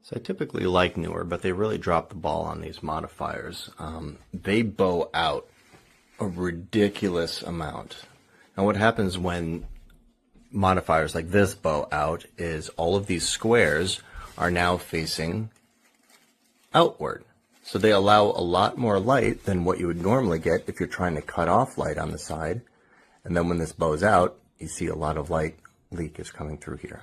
So I typically like NEEWER, but they really drop the ball on these modifiers. They bow out a ridiculous amount. Now what happens when modifiers like this bow out is all of these squares are now facing outward. So they allow a lot more light than what you would normally get if you're trying to cut off light on the side. And then when this bows out, you see a lot of light leak is coming through here.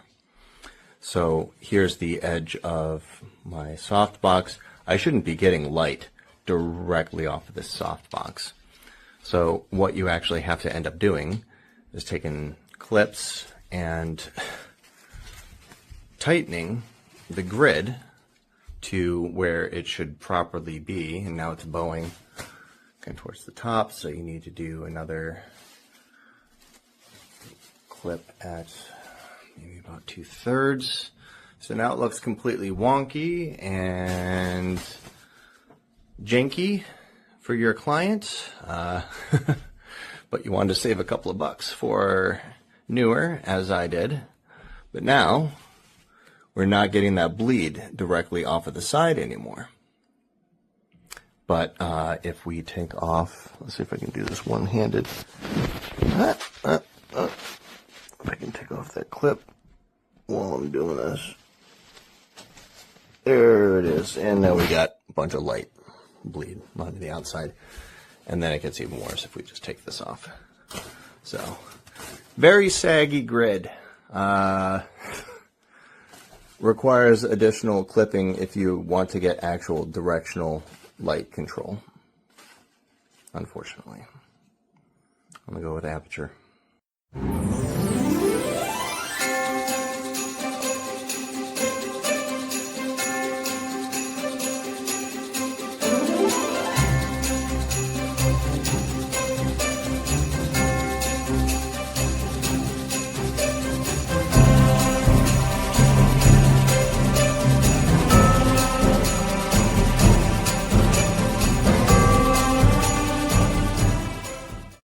So here's the edge of my softbox. I shouldn't be getting light directly off of this softbox. So what you actually have to end up doing is taking clips and tightening the grid to where it should properly be. And now it's bowing kind of towards the top, so you need to do another clip at maybe about 2/3. So now it looks completely wonky and janky for your client, but you wanted to save a couple of bucks for NEEWER, as I did. But now we're not getting that bleed directly off of the side anymore. But if we take off, let's see if I can do this one-handed. If I can take off that clip while I'm doing this. There it is. And now we got a bunch of light bleed onto the outside. And then it gets even worse if we just take this off. So, very saggy grid. Requires additional clipping if you want to get actual directional light control. Unfortunately. I'm going to go with aperture.